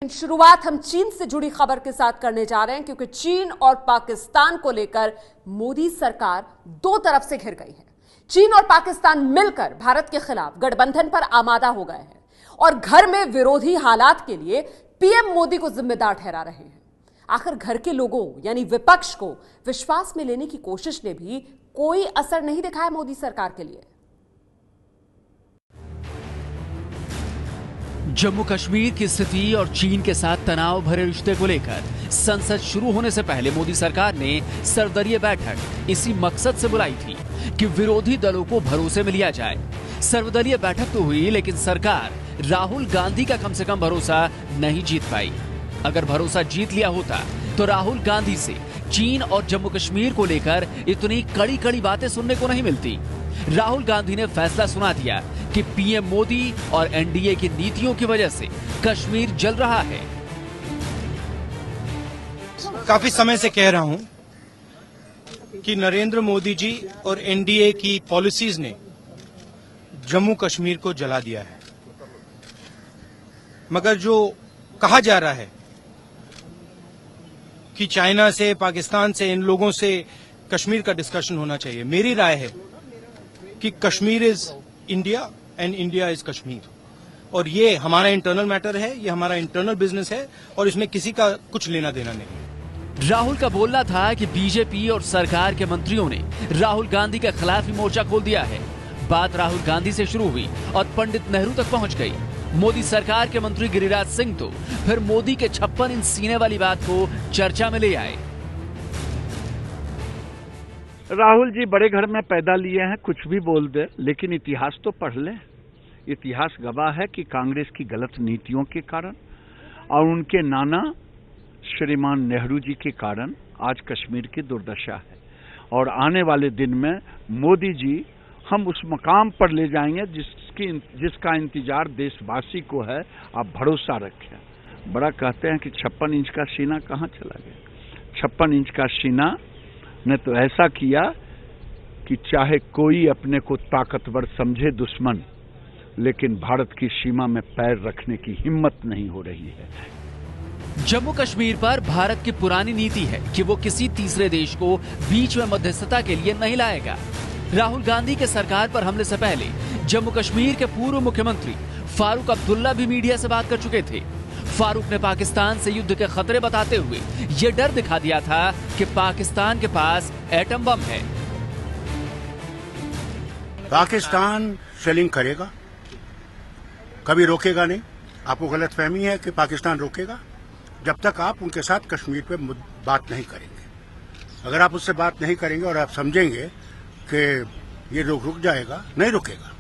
लेकिन शुरुआत हम चीन से जुड़ी खबर के साथ करने जा रहे हैं, क्योंकि चीन और पाकिस्तान को लेकर मोदी सरकार दो तरफ से घिर गई है। चीन और पाकिस्तान मिलकर भारत के खिलाफ गठबंधन पर आमादा हो गए हैं और घर में विरोधी हालात के लिए पीएम मोदी को जिम्मेदार ठहरा रहे हैं। आखिर घर के लोगों यानी विपक्ष को विश्वास में लेने की कोशिश ने भी कोई असर नहीं दिखाया मोदी सरकार के लिए। जम्मू कश्मीर की स्थिति और चीन के साथ तनाव भरे रिश्ते को लेकर संसद शुरू होने से पहले मोदी सरकार ने सर्वदलीय बैठक इसी मकसद से बुलाई थी कि विरोधी दलों को भरोसे में लिया जाए। सर्वदलीय बैठक तो हुई, लेकिन सरकार राहुल गांधी का कम से कम भरोसा नहीं जीत पाई। अगर भरोसा जीत लिया होता तो राहुल गांधी से चीन और जम्मू कश्मीर को लेकर इतनी कड़ी कड़ी बातें सुनने को नहीं मिलती। राहुल गांधी ने फैसला सुना दिया कि पीएम मोदी और एनडीए की नीतियों की वजह से कश्मीर जल रहा है। काफी समय से कह रहा हूं कि नरेंद्र मोदी जी और एनडीए की पॉलिसीज ने जम्मू कश्मीर को जला दिया है, मगर जो कहा जा रहा है कि चाइना से, पाकिस्तान से, इन लोगों से कश्मीर का डिस्कशन होना चाहिए, मेरी राय है कि Kashmir is India and India is Kashmir, और ये हमारा इंटरनल मैटर है, ये हमारा इंटरनल बिजनेस है और इसमें किसी का कुछ लेना देना नहीं। राहुल का बोलना था कि बीजेपी और सरकार के मंत्रियों ने राहुल गांधी के खिलाफ ही मोर्चा खोल दिया है। बात राहुल गांधी से शुरू हुई और पंडित नेहरू तक पहुंच गई। मोदी सरकार के मंत्री गिरिराज सिंह तो फिर मोदी के 56 इंच सीने वाली बात को चर्चा में ले आए। राहुल जी बड़े घर में पैदा लिए हैं, कुछ भी बोल दे, लेकिन इतिहास तो पढ़ ले। इतिहास गवाह है कि कांग्रेस की गलत नीतियों के कारण और उनके नाना श्रीमान नेहरू जी के कारण आज कश्मीर की दुर्दशा है। और आने वाले दिन में मोदी जी हम उस मकाम पर ले जाएंगे जिसका इंतजार देशवासी को है। आप भरोसा रखें। बड़ा कहते हैं कि 56 इंच का सीना कहाँ चला गया। 56 इंच का सीना ने तो ऐसा किया कि चाहे कोई अपने को ताकतवर समझे दुश्मन, लेकिन भारत की सीमा में पैर रखने की हिम्मत नहीं हो रही है। जम्मू कश्मीर पर भारत की पुरानी नीति है कि वो किसी तीसरे देश को बीच में मध्यस्थता के लिए नहीं लाएगा। राहुल गांधी के सरकार पर हमले से पहले जम्मू कश्मीर के पूर्व मुख्यमंत्री फारूक अब्दुल्ला भी मीडिया से बात कर चुके थे। फारूक ने पाकिस्तान से युद्ध के खतरे बताते हुए ये डर दिखा दिया था कि पाकिस्तान के पास एटम बम है। पाकिस्तान शेलिंग करेगा, कभी रोकेगा नहीं। आपको गलतफहमी है कि पाकिस्तान रोकेगा जब तक आप उनके साथ कश्मीर पे बात नहीं करेंगे। अगर आप उससे बात नहीं करेंगे और आप समझेंगे कि ये रुक जाएगा, नहीं रुकेगा।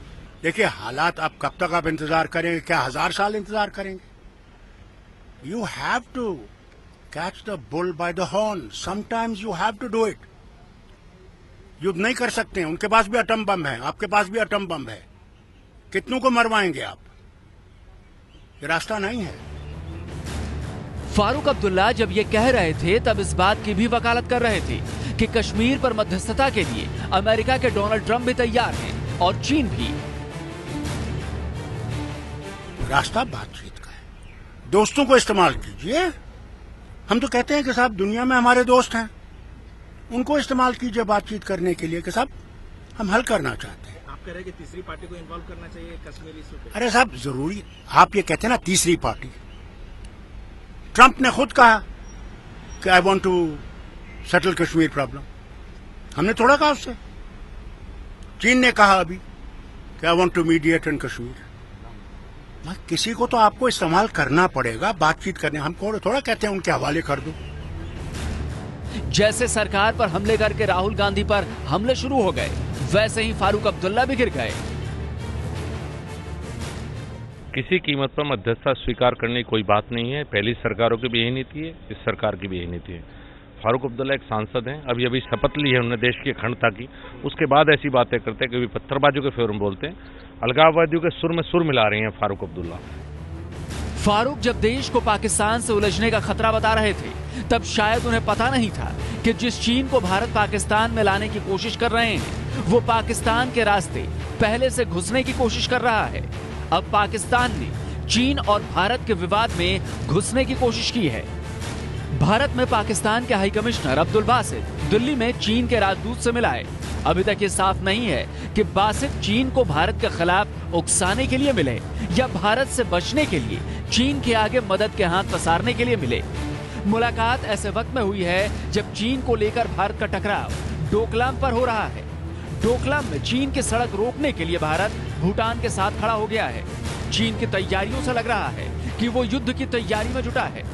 देखिए हालात, आप कब तक आप इंतजार करेंगे? क्या 1000 साल इंतजार करेंगे? You have to catch the bull by the horn. Sometimes you have to do it. युद्ध नहीं कर सकते हैं, उनके पास भी एटम बम है, आपके पास भी एटम बम है। कितनों को मरवाएंगे आप? ये रास्ता नहीं है। फारूक अब्दुल्ला जब ये कह रहे थे तब इस बात की भी वकालत कर रहे थे कि कश्मीर पर मध्यस्थता के लिए अमेरिका के डोनाल्ड ट्रंप भी तैयार हैं और चीन भी। रास्ता बातचीत का है, दोस्तों को इस्तेमाल कीजिए। हम तो कहते हैं कि साहब दुनिया में हमारे दोस्त हैं, उनको इस्तेमाल कीजिए बातचीत करने के लिए कि साहब हम हल करना चाहते हैं। आप कह रहे हैं कि तीसरी पार्टी को इन्वॉल्व करना चाहिए कश्मीरी इशू पे। अरे साहब जरूरी, आप ये कहते हैं ना तीसरी पार्टी। ट्रंप ने खुद कहा कि I want to settle Kashmir problem. हमने थोड़ा कहा उससे। चीन ने कहा अभी कि I want to mediate in Kashmir. किसी को तो आपको इस्तेमाल करना पड़ेगा बातचीत करने। हम थोड़ा कहते हैं उनके हवाले कर दो। जैसे सरकार पर हमले करके राहुल गांधी पर हमले शुरू हो गए, वैसे ही फारूक अब्दुल्ला भी गिर गए। किसी कीमत पर मध्यस्थता स्वीकार करने की कोई बात नहीं है। पहली सरकारों की भी यही नीति है, इस सरकार की भी यही नीति है। फारूक अब्दुल्ला एक सांसद हैं, अभी शपथ ली है उन्होंने देश की अखंडता की, उसके बाद ऐसी बातें करते हैं, कभी पत्थरबाजों के फेवर में बोलते हैं। अलगाववादियों के सुर में सुर मिला रहे हैं फारूक अब्दुल्ला। फारूक जब देश को पाकिस्तान से उलझने का खतरा बता रहे थे, तब शायद उन्हें पता नहीं था कि जिस चीन को भारत पाकिस्तान में लाने की कोशिश कर रहे हैं, वो पाकिस्तान के रास्ते पहले से घुसने की कोशिश कर रहा है। अब पाकिस्तान ने चीन और भारत के विवाद में घुसने की कोशिश की है। भारत में पाकिस्तान के हाई कमिश्नर अब्दुल बासित दिल्ली में चीन के राजदूत से मिला है। अभी तक ये साफ नहीं है कि बासित चीन को भारत के खिलाफ उकसाने के लिए मिले या भारत से बचने के लिए चीन के आगे मदद के हाथ पसारने के लिए मिले। मुलाकात ऐसे वक्त में हुई है जब चीन को लेकर भारत का टकराव डोकलाम पर हो रहा है। डोकलाम में चीन की सड़क रोकने के लिए भारत भूटान के साथ खड़ा हो गया है। चीन की तैयारियों से लग रहा है कि वो युद्ध की तैयारी में जुटा है।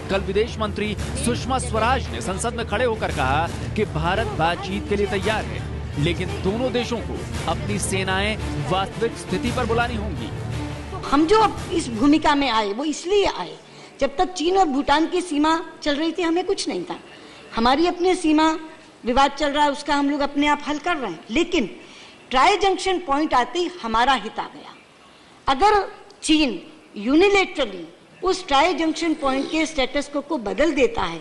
कल विदेश मंत्री सुषमा स्वराज ने संसद में खड़े होकर कहा कि भारत बातचीत के लिए तैयार है, लेकिन दोनों देशों को अपनी सेनाएं वास्तविक स्थिति पर बुलानी होंगी। हम जो इस भूमिका में आए वो इसलिए आए, जब तक चीन और भूटान की सीमा चल रही थी हमें कुछ नहीं था। हमारी अपनी सीमा विवाद चल रहा है, उसका हम लोग अपने आप हल कर रहे हैं, लेकिन ट्राई जंक्शन पॉइंट आते ही हमारा हित आ गया। अगर चीन यूनिलेटरली उस ट्राई जंक्शन पॉइंट के स्टेटस को बदल देता है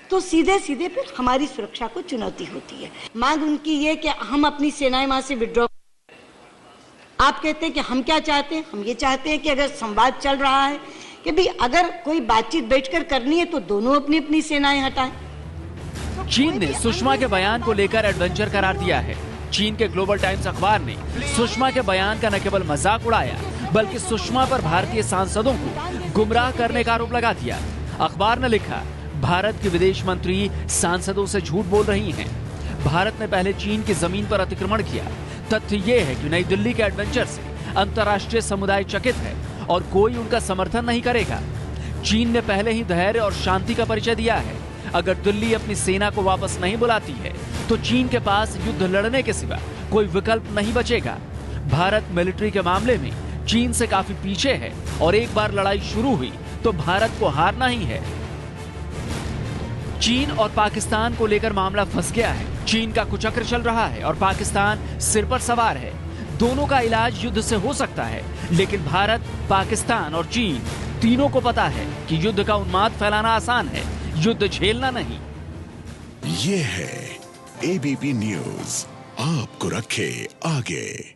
तो सीधे सीधे फिर हमारी सुरक्षा को चुनौती होती है। मांग उनकी ये कि हम अपनी सेनाएं वहां से विड्रॉ। आप कहते हैं कि हम क्या चाहते हैं? हम ये चाहते हैं कि अगर संवाद चल रहा है कि भी अगर कोई बातचीत बैठकर करनी है तो दोनों अपनी अपनी सेनाएं हटाएं। चीन ने सुषमा के बयान को लेकर एडवेंचर करार दिया है। चीन के ग्लोबल टाइम्स अखबार ने सुषमा के बयान का न केवल मजाक उड़ाया बल्कि सुषमा पर भारतीय सांसदों को गुमराह करने का आरोप लगा दिया। अखबार ने लिखा, भारत के विदेश मंत्री सांसदों से झूठ बोल रही हैं। भारत ने पहले चीन की जमीन पर अतिक्रमण किया। तथ्य ये है कि नई दिल्ली के एडवेंचर से अंतर्राष्ट्रीय समुदाय चकित है और कोई उनका समर्थन नहीं करेगा। चीन ने पहले ही धैर्य और शांति का परिचय दिया है। अगर दिल्ली अपनी सेना को वापस नहीं बुलाती है तो चीन के पास युद्ध लड़ने के सिवा कोई विकल्प नहीं बचेगा। भारत मिलिट्री के मामले में चीन से काफी पीछे है और एक बार लड़ाई शुरू हुई तो भारत को हारना ही है। चीन और पाकिस्तान को लेकर मामला फंस गया है। चीन का कुचक्र चल रहा है और पाकिस्तान सिर पर सवार है। दोनों का इलाज युद्ध से हो सकता है, लेकिन भारत, पाकिस्तान और चीन तीनों को पता है कि युद्ध का उन्माद फैलाना आसान है, युद्ध झेलना नहीं। ये है एबीपी न्यूज, आपको रखे आगे।